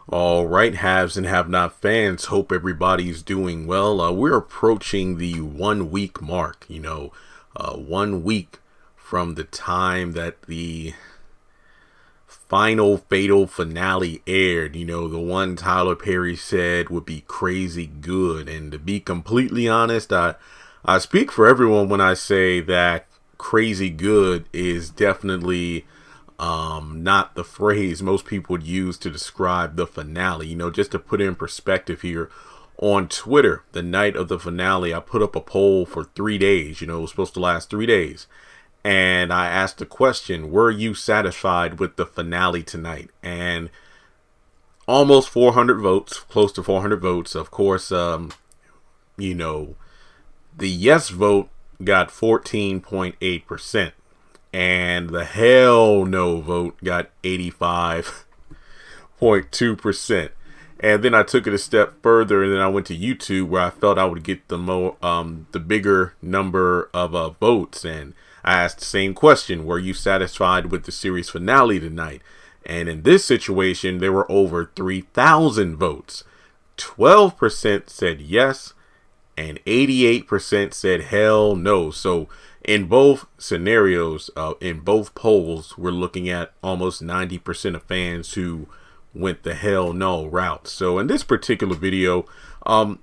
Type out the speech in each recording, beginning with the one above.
All right, haves and have not fans. Hope everybody's doing well. We're approaching the 1 week mark, 1 week from the time that the final fatal finale aired, the one Tyler Perry said would be crazy good. And to be completely honest, I speak for everyone when I say that crazy good is definitely not the phrase most people would use to describe the finale. Just to put it in perspective here, on Twitter, the night of the finale, I put up a poll for 3 days. It was supposed to last 3 days. And I asked the question, were you satisfied with the finale tonight? And almost 400 votes, close to 400 votes. Of course, the yes vote got 14.8%. And the hell no vote got 85.2%. And then I took it a step further, and then I went to YouTube, where I felt I would get the bigger number of votes. And I asked the same question: were you satisfied with the series finale tonight? And in this situation, there were over 3,000 votes. 12% said yes, and 88% said hell no. So in both scenarios, in both polls, we're looking at almost 90% of fans who went the hell no route. So in this particular video, I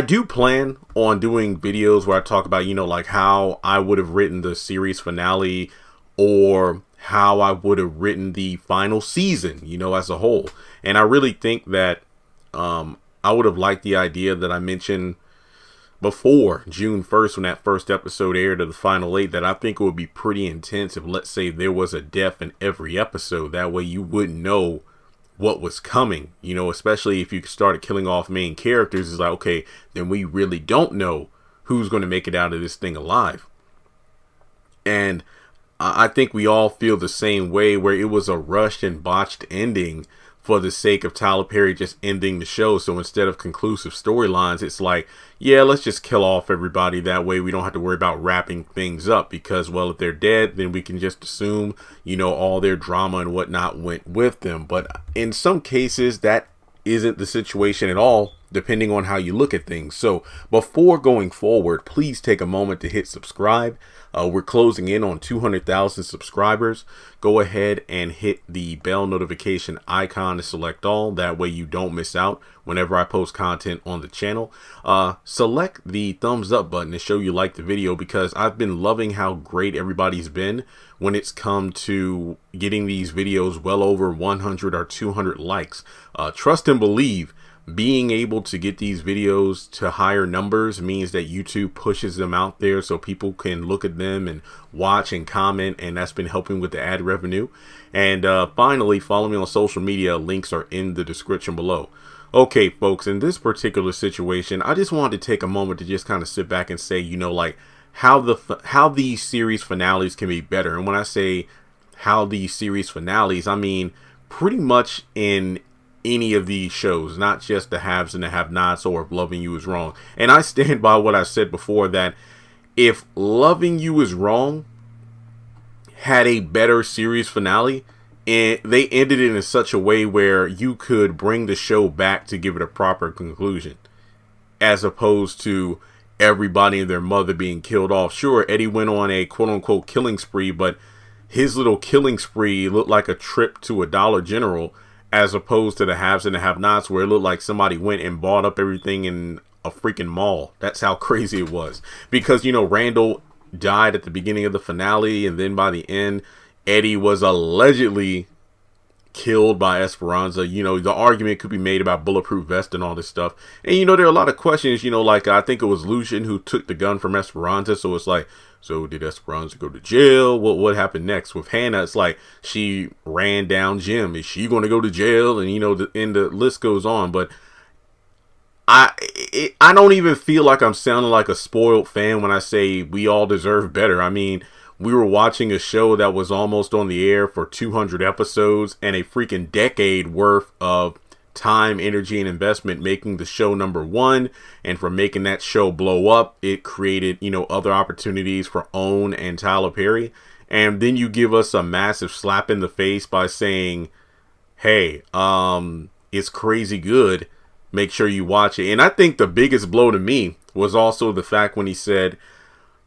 do plan on doing videos where I talk about, like how I would have written the series finale, or how I would have written the final season, as a whole. And I really think that I would have liked the idea that I mentioned before June 1st, when that first episode aired of the final 8, that I think it would be pretty intense if, let's say, there was a death in every episode. That way you wouldn't know what was coming, especially if you started killing off main characters. It's like, okay, then we really don't know who's going to make it out of this thing alive. And I think we all feel the same way, where it was a rushed and botched ending for the sake of Tyler Perry just ending the show. So instead of conclusive storylines, it's like, yeah, let's just kill off everybody. That way we don't have to worry about wrapping things up, because, well, if they're dead, then we can just assume, all their drama and whatnot went with them. But in some cases, that isn't the situation at all, depending on how you look at things. So before going forward, please take a moment to hit subscribe. We're closing in on 200,000 subscribers. Go ahead and hit the bell notification icon to select all. That way you don't miss out whenever I post content on the channel. Select the thumbs up button to show you like the video, because I've been loving how great everybody's been when it's come to getting these videos well over 100 or 200 likes. Trust and believe, being able to get these videos to higher numbers means that YouTube pushes them out there so people can look at them and watch and comment, and that's been helping with the ad revenue. And finally, follow me on social media. Links are in the description below. Okay, folks, in this particular situation, I just wanted to take a moment to just kind of sit back and say, like how these series finales can be better. And when I say how these series finales, I mean pretty much in any of these shows, not just the haves and the have-nots, or if Loving You Is Wrong. And I stand by what I said before, that if Loving You Is Wrong had a better series finale, and they ended it in such a way where you could bring the show back to give it a proper conclusion, as opposed to everybody and their mother being killed off. Sure, Eddie went on a quote-unquote killing spree, but his little killing spree looked like a trip to a Dollar General, as opposed to the haves and the have-nots, where it looked like somebody went and bought up everything in a freaking mall. That's how crazy it was. Because, Randall died at the beginning of the finale, and then by the end, Eddie was allegedly killed by Esperanza. The argument could be made about bulletproof vest and all this stuff. And, there are a lot of questions, like I think it was Lucian who took the gun from Esperanza. So it's like, so did Esperanza go to jail? What happened next? With Hannah, it's like she ran down Jim. Is she going to go to jail? And, the list goes on. But I don't even feel like I'm sounding like a spoiled fan when I say we all deserve better. I mean, we were watching a show that was almost on the air for 200 episodes and a freaking decade worth of time, energy, and investment making the show #1. And for making that show blow up, it created, other opportunities for OWN and Tyler Perry. And then you give us a massive slap in the face by saying hey, it's crazy good. Make sure you watch it. And I think the biggest blow to me was also the fact when he said,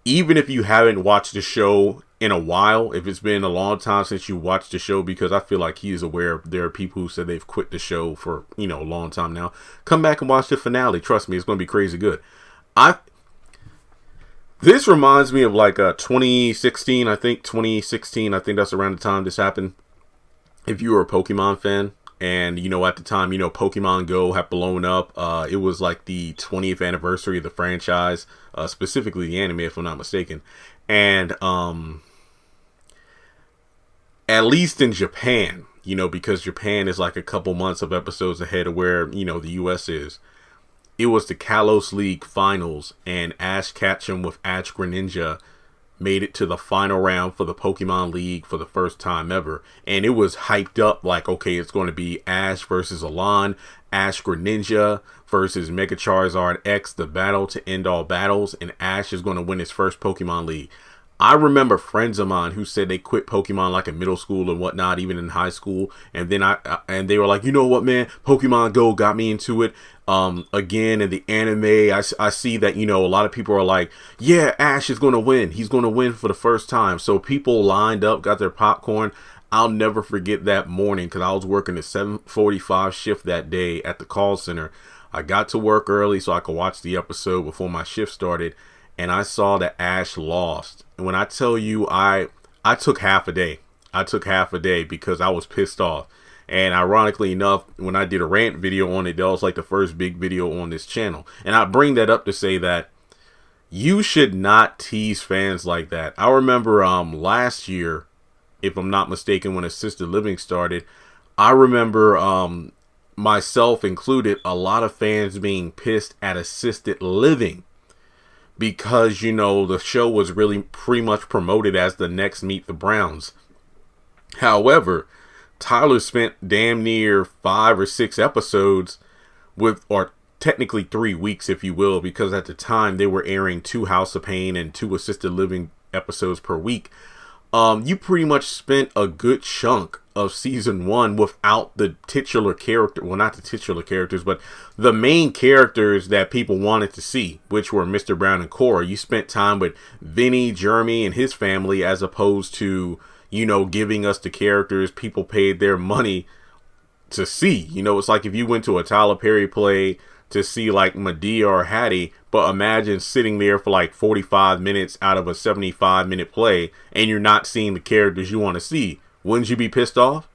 even if you haven't watched the show in a while, if it's been a long time since you watched the show, because I feel like he is aware there are people who said they've quit the show for, a long time now, come back and watch the finale. Trust me, it's going to be crazy good. This reminds me of like 2016, I think that's around the time this happened. If you were a Pokemon fan, and at the time, Pokemon Go had blown up. It was like the 20th anniversary of the franchise, specifically the anime, if I'm not mistaken. And at least in Japan, because Japan is like a couple months of episodes ahead of where, the US is. It was the Kalos League finals, and Ash Ketchum with Ash Greninja made it to the final round for the Pokemon League for the first time ever. And it was hyped up like, okay, it's going to be Ash versus Alon, Ash Greninja versus Mega Charizard X, the battle to end all battles, and Ash is going to win his first Pokemon League. I remember friends of mine who said they quit Pokemon like in middle school and whatnot, even in high school. And then they were like, you know what, man, Pokemon Go got me into it. Again, in the anime, I see that, a lot of people are like, yeah, Ash is going to win. He's going to win for the first time. So people lined up, got their popcorn. I'll never forget that morning because I was working the 7:45 shift that day at the call center. I got to work early so I could watch the episode before my shift started. And I saw that Ash lost. And when I tell you, I took half a day. I took half a day because I was pissed off. And ironically enough, when I did a rant video on it, that was like the first big video on this channel. And I bring that up to say that you should not tease fans like that. I remember last year, if I'm not mistaken, when assisted living started, I remember myself included, a lot of fans being pissed at assisted living. Because, the show was really pretty much promoted as the next Meet the Browns. However, Tyler spent damn near 5 or 6 episodes or technically 3 weeks, if you will, because at the time they were airing 2 House of Pain and 2 assisted living episodes per week. You pretty much spent a good chunk of season 1 without the titular character. Well, not the titular characters, but the main characters that people wanted to see, which were Mr. Brown and Cora. You spent time with Vinny, Jeremy, and his family, as opposed to, giving us the characters people paid their money to see. It's like if you went to a Tyler Perry play to see like Medea or Hattie, but imagine sitting there for like 45 minutes out of a 75-minute play and you're not seeing the characters you want to see. Wouldn't you be pissed off?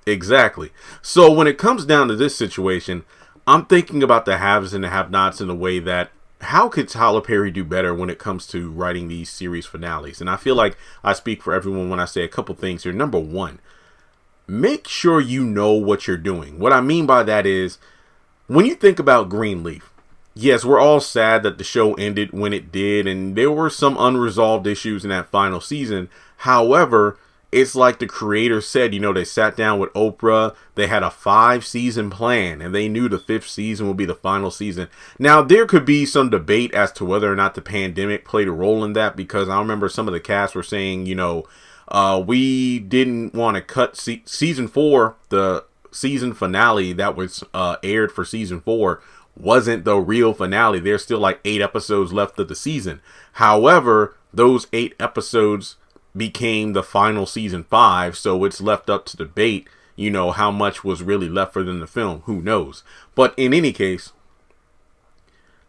Exactly. So when it comes down to this situation, I'm thinking about the haves and the have-nots in a way that, how could Tyler Perry do better when it comes to writing these series finales? And I feel like I speak for everyone when I say a couple things here. Number one, make sure you know what you're doing. What I mean by that is, when you think about Greenleaf, yes, we're all sad that the show ended when it did, and there were some unresolved issues in that final season. However, it's like the creator said, they sat down with Oprah, they had a 5-season plan, and they knew the 5th season would be the final season. Now, there could be some debate as to whether or not the pandemic played a role in that, because I remember some of the cast were saying, we didn't want to cut season 4, the season finale that was aired for season 4 wasn't the real finale. There's still like 8 episodes left of the season. However, those 8 episodes became the final season 5, so it's left up to debate, how much was really left for them to film. Who knows? But in any case,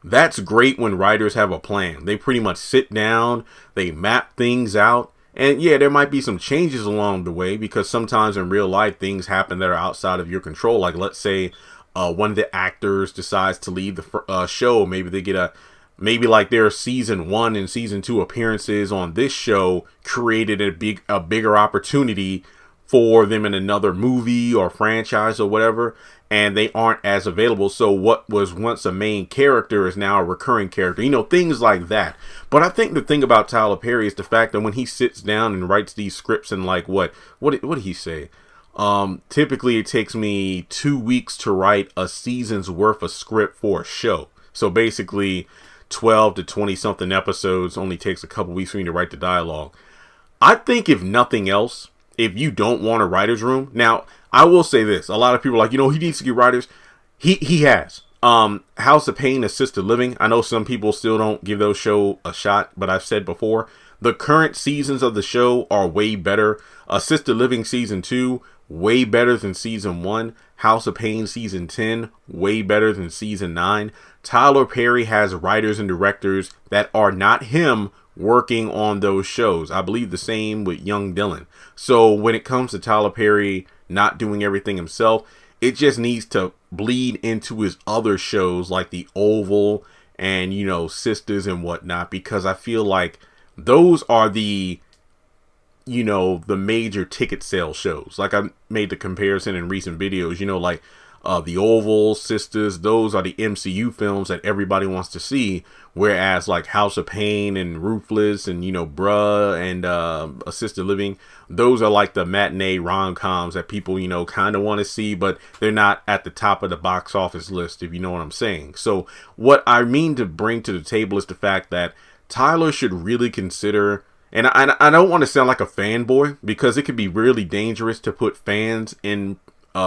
that's great when writers have a plan. They pretty much sit down, they map things out. And yeah, there might be some changes along the way, because sometimes in real life things happen that are outside of your control. Like, let's say one of the actors decides to leave the show. Maybe they get maybe like their season 1 and season 2 appearances on this show created a bigger opportunity for them in another movie or franchise or whatever, and they aren't as available. So what was once a main character is now a recurring character, things like that. But I think the thing about Tyler Perry is the fact that when he sits down and writes these scripts in like what did he say? Typically it takes me 2 weeks to write a season's worth of script for a show. So basically 12 to 20 something episodes only takes a couple weeks for me to write the dialogue. I think if nothing else, if you don't want a writer's room. Now, I will say this. A lot of people are like, he needs to get writers. He has. House of Pain, Assisted Living. I know some people still don't give those show a shot, but I've said before, the current seasons of the show are way better. Assisted Living season 2, way better than season 1. House of Pain season 10, way better than season 9. Tyler Perry has writers and directors that are not him working on those shows. I believe the same with Young Dylan. So when it comes to Tyler Perry not doing everything himself, it just needs to bleed into his other shows like The Oval and, Sisters and whatnot, because I feel like those are the major ticket sale shows. Like I made the comparison in recent videos, like The Oval, Sisters, those are the MCU films that everybody wants to see. Whereas like House of Pain and Ruthless and, Bruh and Assisted Living, those are like the matinee rom-coms that people, kind of want to see, but they're not at the top of the box office list, if you know what I'm saying. So what I mean to bring to the table is the fact that Tyler should really consider, and I don't want to sound like a fanboy, because it could be really dangerous to put fans in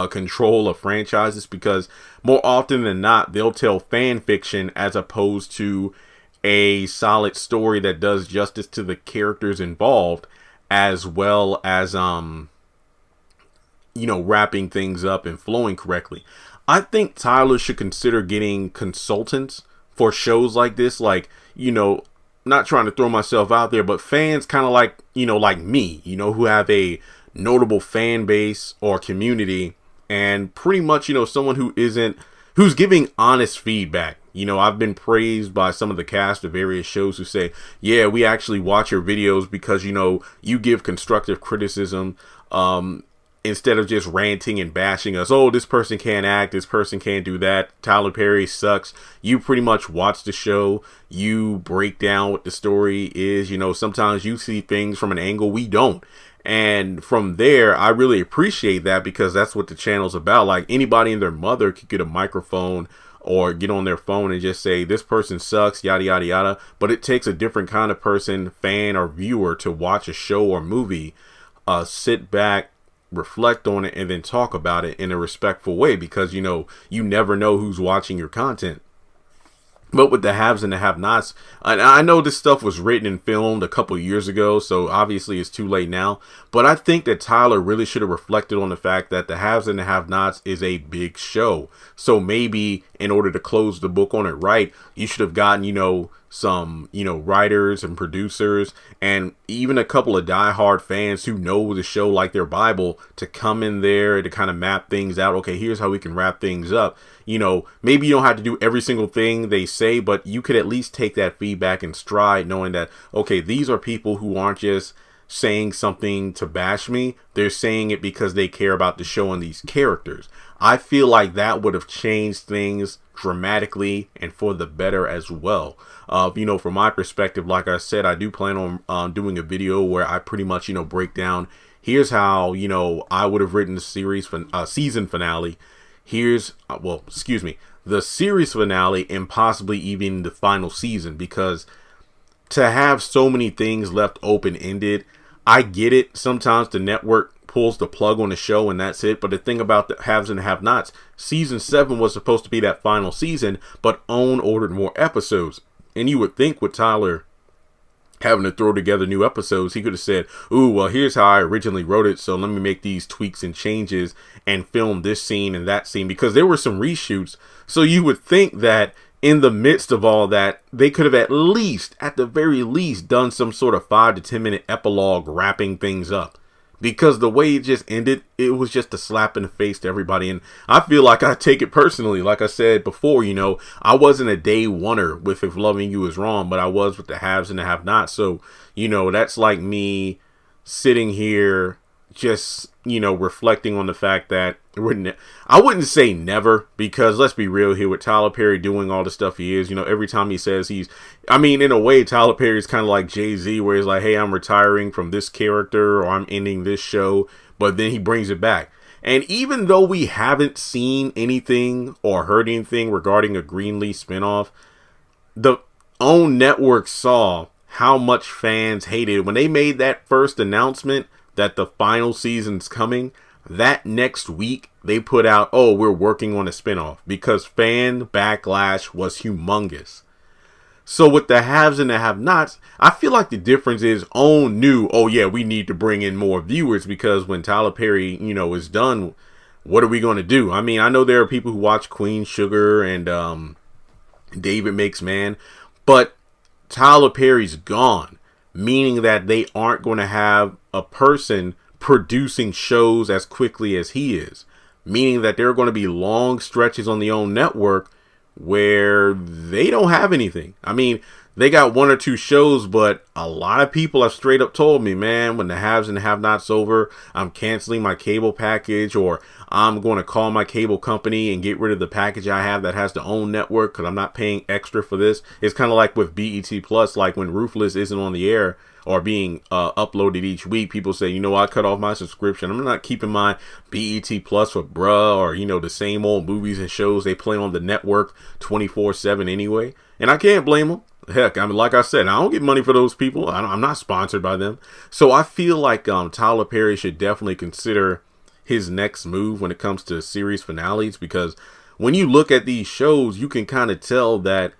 control of franchises, because more often than not, they'll tell fan fiction as opposed to a solid story that does justice to the characters involved, as well as, wrapping things up and flowing correctly. I think Tyler should consider getting consultants for shows like this, like, not trying to throw myself out there, but fans kind of like, like me, who have a notable fan base or community, and pretty much, someone who's giving honest feedback. I've been praised by some of the cast of various shows who say, yeah, we actually watch your videos because, you give constructive criticism, instead of just ranting and bashing us. Oh, this person can't act. This person can't do that. Tyler Perry sucks. You pretty much watch the show. You break down what the story is. Sometimes you see things from an angle we don't. And from there, I really appreciate that, because that's what the channel's about. Like, anybody and their mother could get a microphone or get on their phone and just say, this person sucks, yada, yada, yada. But it takes a different kind of person, fan or viewer, to watch a show or movie, sit back, reflect on it, and then talk about it in a respectful way, because you never know who's watching your content. But with the haves and the have-nots, I know this stuff was written and filmed a couple years ago, so obviously it's too late now. But I think that Tyler really should have reflected on the fact that the haves and the have-nots is a big show. So maybe in order to close the book on it right, you should have gotten, some, writers and producers and even a couple of diehard fans who know the show like their Bible to come in there to kind of map things out. Okay, here's how we can wrap things up. Maybe you don't have to do every single thing they say, but you could at least take that feedback in stride, knowing that, okay, these are people who aren't just saying something to bash me. They're saying it because they care about the show and these characters. I feel like that would have changed things dramatically and for the better as well. From my perspective, like I said, I do plan on doing a video where I pretty much, break down, here's how, I would have written the season finale. Here's, the series finale and possibly even the final season, because to have so many things left open-ended, I get it. Sometimes the network pulls the plug on the show and that's it. But the thing about the haves and have-nots, season 7 was supposed to be that final season, but OWN ordered more episodes. And you would think with Tyler having to throw together new episodes, he could have said, ooh, well, here's how I originally wrote it, so let me make these tweaks and changes and film this scene and that scene, because there were some reshoots. So you would think that in the midst of all that, they could have at the very least, done some sort of 5 to 10 minute epilogue wrapping things up. Because the way it just ended, it was just a slap in the face to everybody. And I feel like I take it personally. Like I said before, I wasn't a day oneer with If Loving You Is Wrong, but I was with the haves and the have-nots. So, that's like me sitting here just, reflecting on the fact that I wouldn't say never, because let's be real here with Tyler Perry doing all the stuff he is, every time he says in a way, Tyler Perry is kind of like Jay-Z, where he's like, hey, I'm retiring from this character, or I'm ending this show, but then he brings it back. And even though we haven't seen anything or heard anything regarding a Greenleaf spinoff, the OWN network saw how much fans hated it. When they made that first announcement that the final season's coming, that next week they put out, oh, we're working on a spinoff, because fan backlash was humongous. So with the haves and the have-nots, I feel like the difference is OWN knew, oh yeah, we need to bring in more viewers, because when Tyler Perry, is done, what are we going to do? I mean, I know there are people who watch Queen Sugar and David Makes Man, but Tyler Perry's gone, meaning that they aren't going to have a person producing shows as quickly as he is, meaning that there are going to be long stretches on the OWN network where they don't have anything. I mean, they got one or two shows, but a lot of people have straight up told me, man, when the haves and the have-nots over, I'm canceling my cable package, or I'm going to call my cable company and get rid of the package I have that has the OWN network because I'm not paying extra for this. It's kind of like with BET Plus, like when Ruthless isn't on the air or being uploaded each week, people say, I cut off my subscription. I'm not keeping my BET Plus for bruh, or, the same old movies and shows they play on the network 24/7 anyway. And I can't blame them. Heck, I mean, like I said, I don't get money for those people. I'm not sponsored by them. So I feel like Tyler Perry should definitely consider his next move when it comes to series finales, because when you look at these shows, you can kind of tell that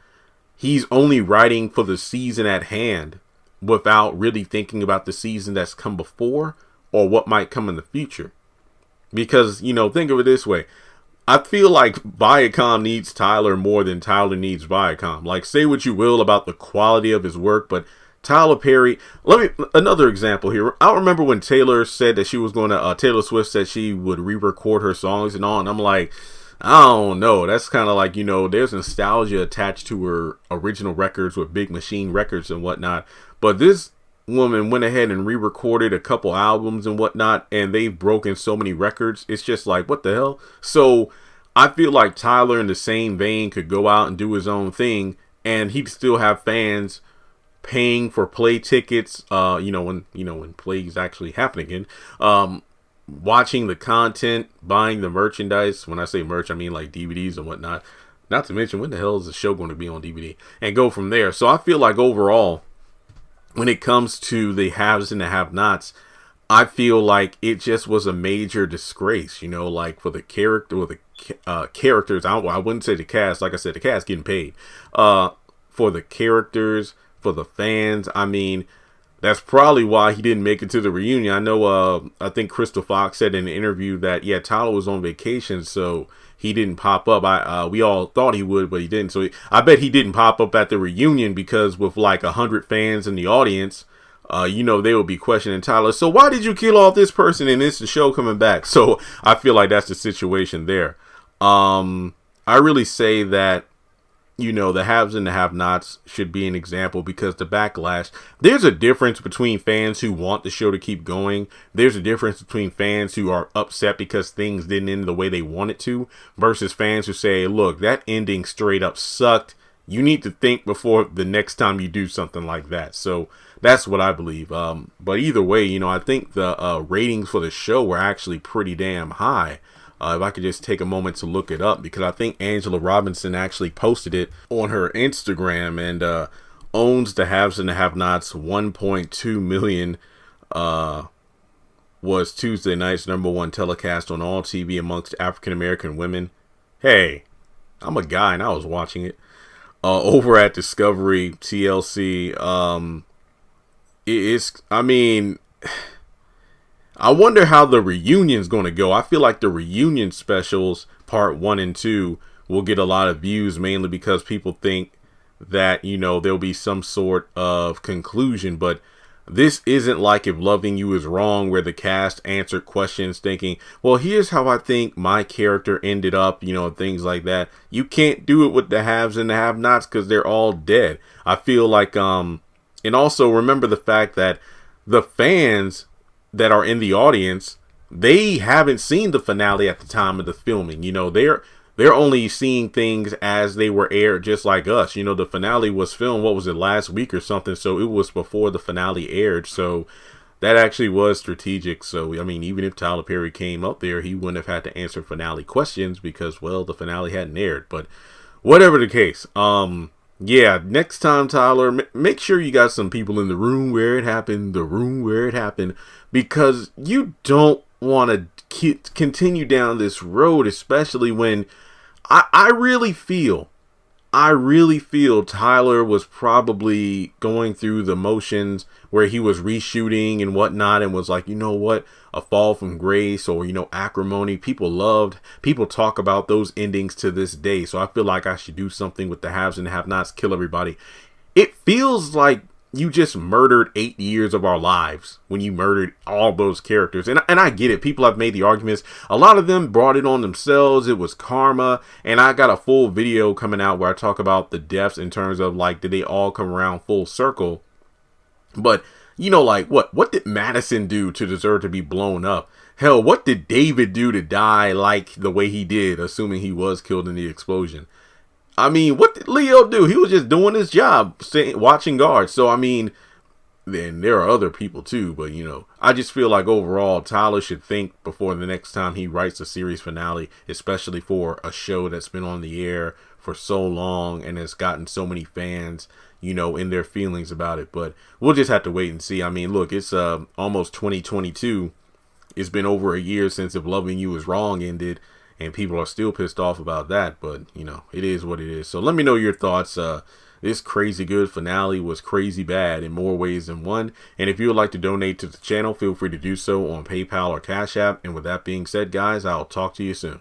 he's only writing for the season at hand without really thinking about the season that's come before or what might come in the future. Because, think of it this way. I feel like Viacom needs Tyler more than Tyler needs Viacom. Like, say what you will about the quality of his work, but Tyler Perry, another example here. I remember when Taylor said that she was going to, Taylor Swift said she would re-record her songs and all, and I'm like, I don't know. That's kind of like, there's nostalgia attached to her original records with Big Machine Records and whatnot. But this woman went ahead and re-recorded a couple albums and whatnot, and they've broken so many records. It's just like, what the hell? So I feel like Tyler, in the same vein, could go out and do his own thing, and he'd still have fans paying for play tickets, when plays actually happen again, watching the content, buying the merchandise. When I say merch, I mean like DVDs and whatnot. Not to mention, when the hell is the show going to be on DVD? And go from there. So I feel like overall, when it comes to the haves and the have-nots, I feel like it just was a major disgrace, like for the characters. I wouldn't say the cast. Like I said, the cast getting paid. For the characters, for the fans. I mean, that's probably why he didn't make it to the reunion. I know, I think Crystal Fox said in an interview that, yeah, Tyler was on vacation, so he didn't pop up. We all thought he would, but he didn't. So I bet he didn't pop up at the reunion, because with like 100 fans in the audience, they would be questioning Tyler. So why did you kill off this person and it's the show coming back? So I feel like that's the situation there. I really say that, the haves and the have-nots should be an example, because the backlash, there's a difference between fans who want the show to keep going. There's a difference between fans who are upset because things didn't end the way they wanted to, versus fans who say, look, that ending straight up sucked. You need to think before the next time you do something like that. So that's what I believe. But either way, I think the ratings for the show were actually pretty damn high. If I could just take a moment to look it up, because I think Angela Robinson actually posted it on her Instagram, and owns the haves and the have-nots. 1.2 million was Tuesday night's #1 telecast on all TV amongst African-American women. Hey, I'm a guy and I was watching it. Over at Discovery, TLC, I wonder how the reunion's going to go. I feel like the reunion specials, part 1 and 2, will get a lot of views, mainly because people think that, there'll be some sort of conclusion. But this isn't like If Loving You Is Wrong, where the cast answered questions thinking, well, here's how I think my character ended up, things like that. You can't do it with the haves and the have-nots, because they're all dead. I feel like, and also remember the fact that the fans that are in the audience, they haven't seen the finale at the time of the filming. They're only seeing things as they were aired, just like us. The finale was filmed, what was it, last week or something? So it was before the finale aired. So that actually was strategic. So, even if Tyler Perry came up there, he wouldn't have had to answer finale questions because, well, the finale hadn't aired. But whatever the case, yeah, next time, Tyler, make sure you got some people in the room where it happened, because you don't want to continue down this road, especially when I really feel Tyler was probably going through the motions where he was reshooting and whatnot and was like, you know what, A Fall from Grace or, Acrimony. People talk about those endings to this day. So I feel like I should do something with the haves and have-nots, kill everybody. It feels like you just murdered 8 years of our lives when you murdered all those characters. And I get it. People have made the arguments. A lot of them brought it on themselves. It was karma. And I got a full video coming out where I talk about the deaths in terms of like, did they all come around full circle? But, like what did Madison do to deserve to be blown up? Hell, what did David do to die like the way he did, assuming he was killed in the explosion? I mean, what did Leo do? He was just doing his job, watching guards. So, I mean, then there are other people too. But, I just feel like overall, Tyler should think before the next time he writes a series finale, especially for a show that's been on the air for so long and has gotten so many fans, in their feelings about it. But we'll just have to wait and see. I mean, look, it's almost 2022. It's been over a year since If Loving You Is Wrong ended. And people are still pissed off about that, but, it is what it is. So let me know your thoughts. This crazy good finale was crazy bad in more ways than one. And if you would like to donate to the channel, feel free to do so on PayPal or Cash App. And with that being said, guys, I'll talk to you soon.